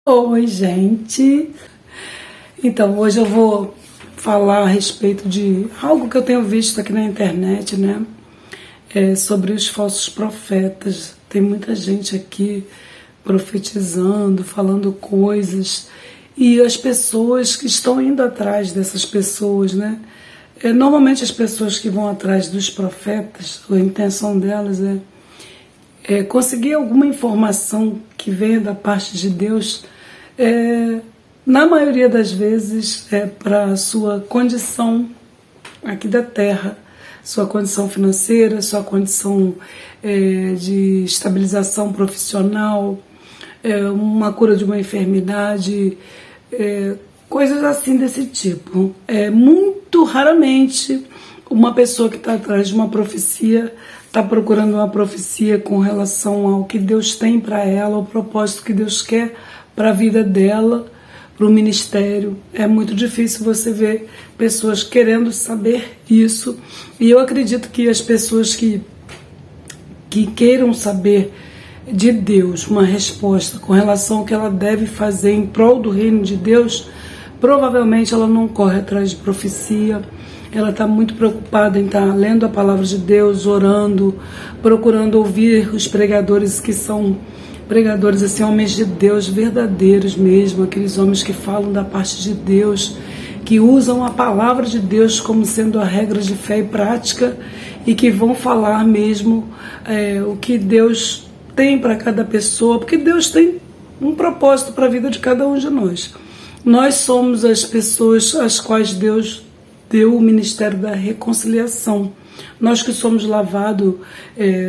Oi, gente. Então, hoje eu vou falar a respeito de algo que eu tenho visto aqui na internet, né? Sobre os falsos profetas. Tem muita gente aqui profetizando, falando coisas, e as pessoas que estão indo atrás dessas pessoas, né? Normalmente as pessoas que vão atrás dos profetas, a intenção delas é conseguir alguma informação que venha da parte de Deus, na maioria das vezes para a sua condição aqui da Terra, sua condição financeira, sua condição de estabilização profissional, uma cura de uma enfermidade, coisas assim desse tipo. Muito raramente uma pessoa que está atrás de uma profecia está procurando uma profecia com relação ao que Deus tem para ela, o propósito que Deus quer para a vida dela, para o ministério. É muito difícil você ver pessoas querendo saber isso. E eu acredito que as pessoas que queiram saber de Deus uma resposta com relação ao que ela deve fazer em prol do reino de Deus, provavelmente ela não corre atrás de profecia. Ela está muito preocupada em estar lendo a palavra de Deus, orando, procurando ouvir os pregadores que são pregadores, assim, homens de Deus verdadeiros mesmo, aqueles homens que falam da parte de Deus, que usam a palavra de Deus como sendo a regra de fé e prática, e que vão falar mesmo o que Deus tem para cada pessoa, porque Deus tem um propósito para a vida de cada um de nós. Nós somos as pessoas às quais Deus deu o ministério da reconciliação. Nós que somos lavados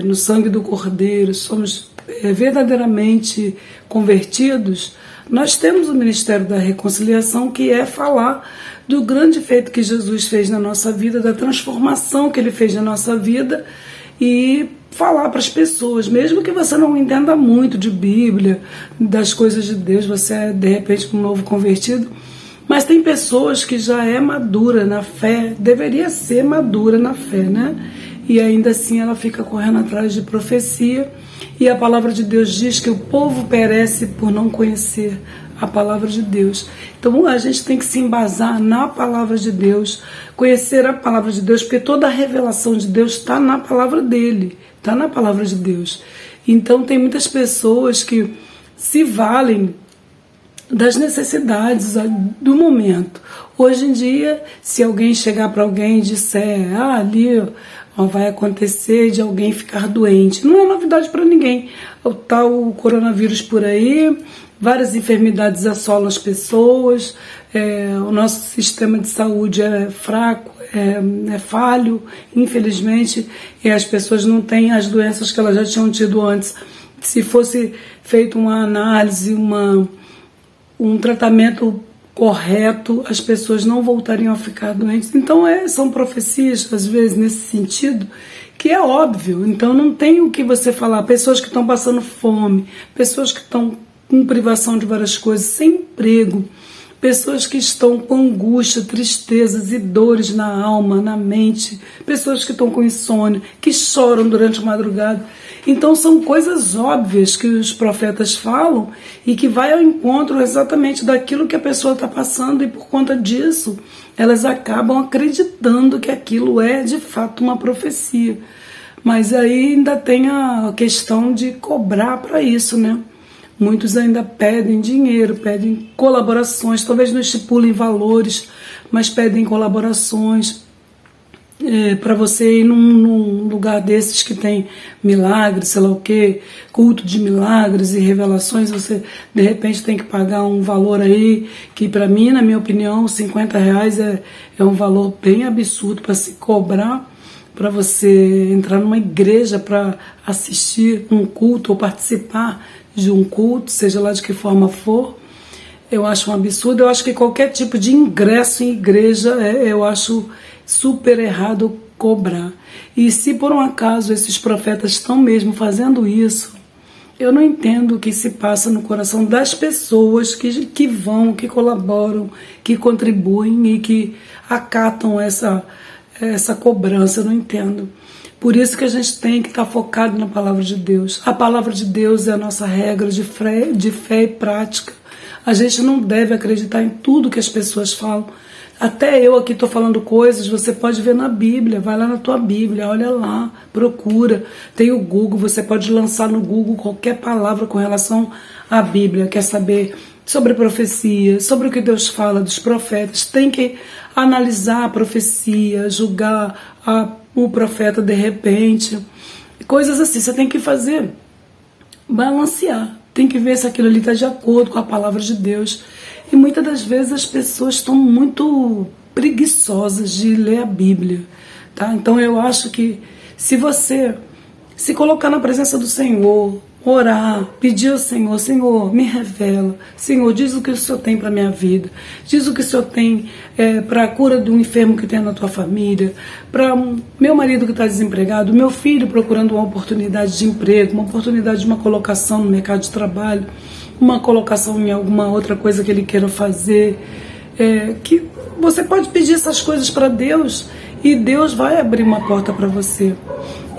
no sangue do Cordeiro, somos verdadeiramente convertidos, nós temos o ministério da reconciliação, que é falar do grande feito que Jesus fez na nossa vida, da transformação que Ele fez na nossa vida, e falar para as pessoas, mesmo que você não entenda muito de Bíblia, das coisas de Deus, você é de repente um novo convertido, mas tem pessoas que já é madura na fé, deveria ser madura na fé, né? E ainda assim ela fica correndo atrás de profecia, e a palavra de Deus diz que o povo perece por não conhecer a palavra de Deus. Então a gente tem que se embasar na palavra de Deus, conhecer a palavra de Deus, porque toda a revelação de Deus está na palavra dele, está na palavra de Deus. Então tem muitas pessoas que se valem das necessidades do momento. Hoje em dia, se alguém chegar para alguém e disser, ali vai acontecer de alguém ficar doente, não é novidade para ninguém. Está o coronavírus por aí, várias enfermidades assolam as pessoas, o nosso sistema de saúde é fraco, é falho, infelizmente, e as pessoas não têm as doenças que elas já tinham tido antes. Se fosse feita uma análise, um tratamento correto, as pessoas não voltariam a ficar doentes. Então são profecias, às vezes, nesse sentido, que é óbvio. Então não tem o que você falar. Pessoas que estão passando fome, pessoas que estão com privação de várias coisas, sem emprego, pessoas que estão com angústia, tristezas e dores na alma, na mente, pessoas que estão com insônia, que choram durante a madrugada. Então são coisas óbvias que os profetas falam e que vai ao encontro exatamente daquilo que a pessoa está passando, e por conta disso elas acabam acreditando que aquilo é de fato uma profecia. Mas aí ainda tem a questão de cobrar para isso, né? Muitos ainda pedem dinheiro, pedem colaborações, talvez não estipulem valores, mas pedem colaborações para você ir num lugar desses que tem milagres, sei lá o que, culto de milagres e revelações. Você de repente tem que pagar um valor aí que, para mim, na minha opinião, R$50 é um valor bem absurdo para se cobrar, para você entrar numa igreja para assistir um culto ou participar de um culto, seja lá de que forma for. Eu acho um absurdo. Eu acho que qualquer tipo de ingresso em igreja, eu acho super errado cobrar. E se por um acaso esses profetas estão mesmo fazendo isso, eu não entendo o que se passa no coração das pessoas que vão, que colaboram, que contribuem e que acatam essa cobrança. Eu não entendo. Por isso que a gente tem que estar focado na palavra de Deus. A palavra de Deus é a nossa regra de fé e prática. A gente não deve acreditar em tudo que as pessoas falam. Até eu aqui estou falando coisas, você pode ver na Bíblia, vai lá na tua Bíblia, olha lá, procura. Tem o Google, você pode lançar no Google qualquer palavra com relação à Bíblia. Quer saber sobre profecia, sobre o que Deus fala dos profetas, tem que analisar a profecia, julgar o profeta de repente, coisas assim, você tem que fazer, balancear, tem que ver se aquilo ali está de acordo com a palavra de Deus. E muitas das vezes as pessoas estão muito preguiçosas de ler a Bíblia, tá? Então eu acho que se você se colocar na presença do Senhor, orar, pedir ao Senhor, Senhor, me revela, Senhor, diz o que o Senhor tem para a minha vida, diz o que o Senhor tem para a cura do enfermo que tem na tua família, para meu marido que está desempregado, meu filho procurando uma oportunidade de emprego, uma oportunidade de uma colocação no mercado de trabalho, uma colocação em alguma outra coisa que ele queira fazer, que você pode pedir essas coisas para Deus e Deus vai abrir uma porta para você.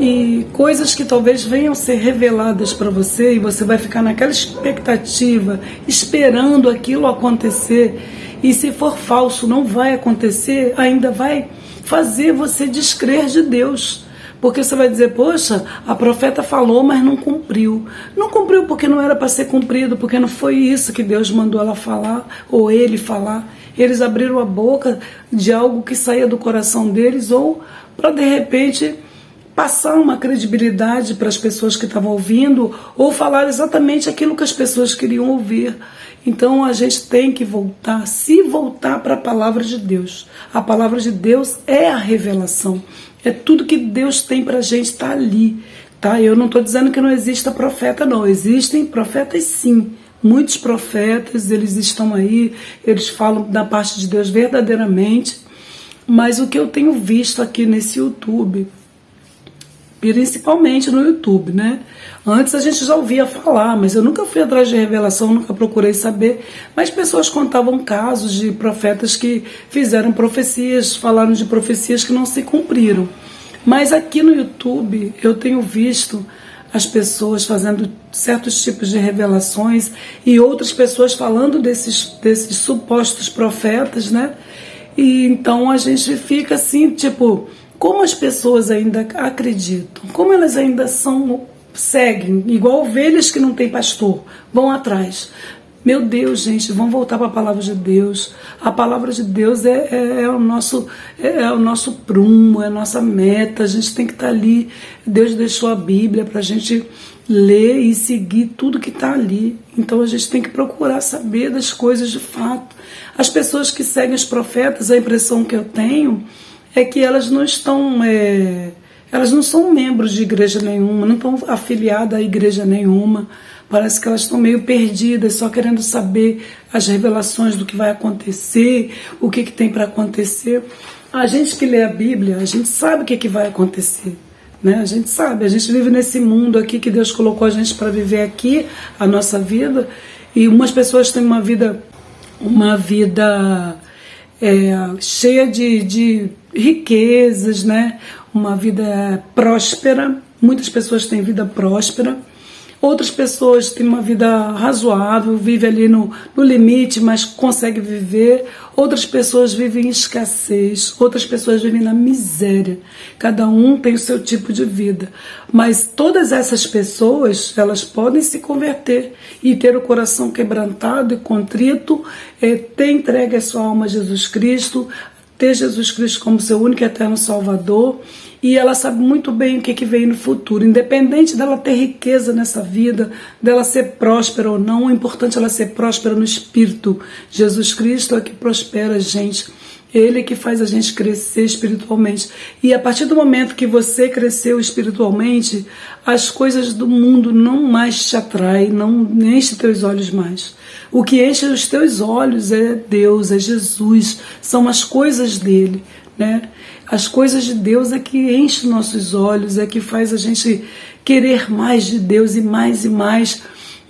E coisas que talvez venham ser reveladas para você e você vai ficar naquela expectativa, esperando aquilo acontecer. E se for falso, não vai acontecer, ainda vai fazer você descrer de Deus. Porque você vai dizer, poxa, a profeta falou, mas não cumpriu. Não cumpriu porque não era para ser cumprido, porque não foi isso que Deus mandou ela falar, ou ele falar. Eles abriram a boca de algo que saía do coração deles, ou para de repente passar uma credibilidade para as pessoas que estavam ouvindo, ou falar exatamente aquilo que as pessoas queriam ouvir. Então a gente tem que voltar, se voltar para a palavra de Deus. A palavra de Deus é a revelação. É tudo que Deus tem para a gente estar ali. Tá? Eu não estou dizendo que não exista profeta, não. Existem profetas, sim. Muitos profetas, eles estão aí, eles falam da parte de Deus verdadeiramente. Mas o que eu tenho visto aqui nesse YouTube, principalmente no YouTube, né? Antes a gente já ouvia falar, mas eu nunca fui atrás de revelação, nunca procurei saber. Mas pessoas contavam casos de profetas que fizeram profecias, falaram de profecias que não se cumpriram. Mas aqui no YouTube eu tenho visto as pessoas fazendo certos tipos de revelações e outras pessoas falando desses supostos profetas, né? E então a gente fica assim, tipo, como as pessoas ainda acreditam, como elas ainda seguem, igual ovelhas que não tem pastor, vão atrás. Meu Deus, gente, vamos voltar para a palavra de Deus. A palavra de Deus é o nosso prumo, é a nossa meta. A gente tem que estar ali. Deus deixou a Bíblia para a gente ler e seguir tudo que está ali. Então a gente tem que procurar saber das coisas de fato. As pessoas que seguem os profetas, a impressão que eu tenho é que elas não estão, elas não são membros de igreja nenhuma, não estão afiliadas a igreja nenhuma. Parece que elas estão meio perdidas, só querendo saber as revelações do que vai acontecer, o que tem para acontecer. A gente que lê a Bíblia, a gente sabe o que vai acontecer, né? A gente sabe, a gente vive nesse mundo aqui que Deus colocou a gente para viver aqui, a nossa vida, e umas pessoas têm uma vida cheia de riquezas, né? Uma vida próspera. Muitas pessoas têm vida próspera. Outras pessoas têm uma vida razoável, vivem ali no limite, mas conseguem viver. Outras pessoas vivem em escassez, outras pessoas vivem na miséria. Cada um tem o seu tipo de vida. Mas todas essas pessoas, elas podem se converter e ter o coração quebrantado e contrito, ter entregue a sua alma a Jesus Cristo, ter Jesus Cristo como seu único e eterno Salvador, e ela sabe muito bem o que vem no futuro, independente dela ter riqueza nessa vida, dela ser próspera ou não, o importante é ela ser próspera no Espírito. Jesus Cristo é que prospera a gente, Ele é que faz a gente crescer espiritualmente, e a partir do momento que você cresceu espiritualmente, as coisas do mundo não mais te atraem, não enche teus olhos mais. O que enche os teus olhos é Deus, é Jesus, são as coisas dele, né? As coisas de Deus é que enche nossos olhos, é que faz a gente querer mais de Deus e mais,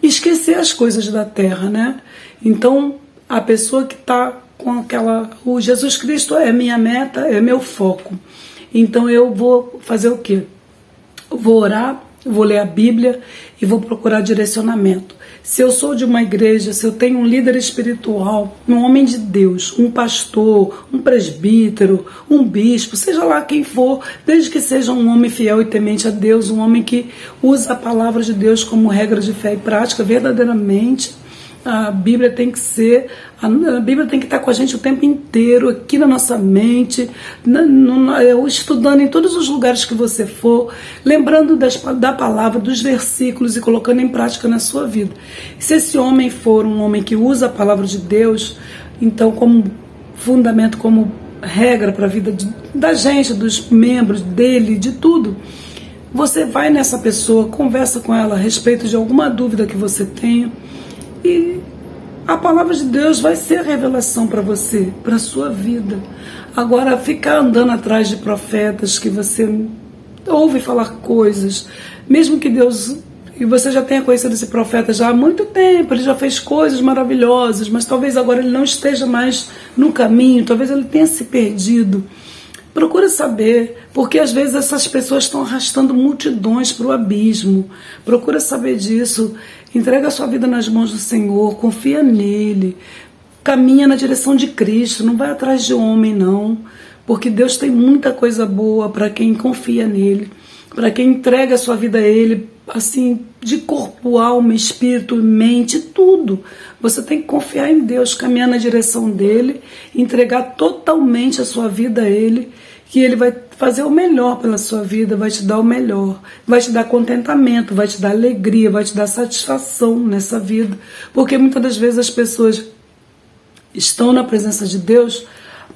e esquecer as coisas da terra, né? Então, a pessoa que está com o Jesus Cristo é minha meta, é meu foco. Então eu vou fazer o quê? Eu vou orar, vou ler a Bíblia e vou procurar direcionamento. Se eu sou de uma igreja, se eu tenho um líder espiritual, um homem de Deus, um pastor, um presbítero, um bispo, seja lá quem for, desde que seja um homem fiel e temente a Deus, um homem que usa a palavra de Deus como regra de fé e prática verdadeiramente, a Bíblia tem que estar com a gente o tempo inteiro, aqui na nossa mente, estudando em todos os lugares que você for, lembrando da palavra, dos versículos e colocando em prática na sua vida. Se esse homem for um homem que usa a palavra de Deus, então como fundamento, como regra para a vida da gente, dos membros dele, de tudo, você vai nessa pessoa, conversa com ela a respeito de alguma dúvida que você tenha, e a palavra de Deus vai ser a revelação para você, para a sua vida. Agora, ficar andando atrás de profetas que você ouve falar coisas, mesmo que Deus, e você já tenha conhecido esse profeta já há muito tempo, ele já fez coisas maravilhosas, mas talvez agora ele não esteja mais no caminho, talvez ele tenha se perdido. Procura saber, porque às vezes essas pessoas estão arrastando multidões para o abismo. Procura saber disso. Entrega a sua vida nas mãos do Senhor, confia nele, caminha na direção de Cristo, não vai atrás de homem não, porque Deus tem muita coisa boa para quem confia nele, para quem entrega a sua vida a ele, assim, de corpo, alma, espírito, mente, tudo. Você tem que confiar em Deus, caminhar na direção dele, entregar totalmente a sua vida a ele, que ele vai fazer o melhor pela sua vida, vai te dar o melhor, vai te dar contentamento, vai te dar alegria, vai te dar satisfação nessa vida, porque muitas das vezes as pessoas estão na presença de Deus,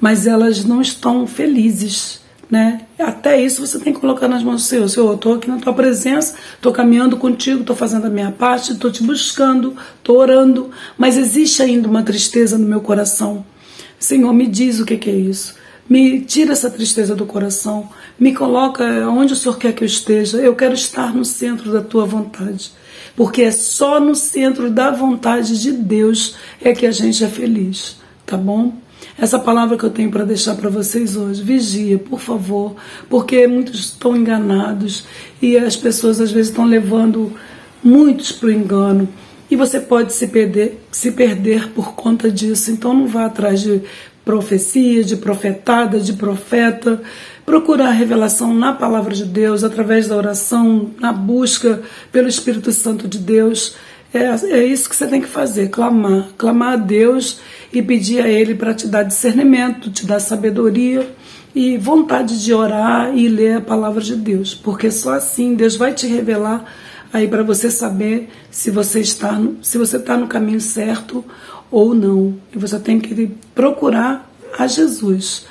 mas elas não estão felizes, né? Até isso você tem que colocar nas mãos do Senhor. Senhor, eu estou aqui na tua presença, estou caminhando contigo, estou fazendo a minha parte, estou te buscando, estou orando, mas existe ainda uma tristeza no meu coração. Senhor, me diz o que é isso. Me tira essa tristeza do coração, me coloca onde o Senhor quer que eu esteja. Eu quero estar no centro da tua vontade, porque é só no centro da vontade de Deus é que a gente é feliz, tá bom? Essa palavra que eu tenho para deixar para vocês hoje, vigia, por favor, porque muitos estão enganados e as pessoas às vezes estão levando muitos para o engano. E você pode se perder por conta disso. Então não vá atrás de profecia, de profetada, de profeta. Procura a revelação na palavra de Deus, através da oração, na busca pelo Espírito Santo de Deus. É isso que você tem que fazer, clamar a Deus e pedir a Ele para te dar discernimento, te dar sabedoria e vontade de orar e ler a palavra de Deus, porque só assim Deus vai te revelar aí para você saber se você está no caminho certo ou não. E você tem que procurar a Jesus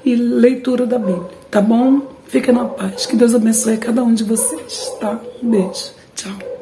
e leitura da Bíblia, tá bom? Fica na paz, que Deus abençoe cada um de vocês, tá? Um beijo, tchau.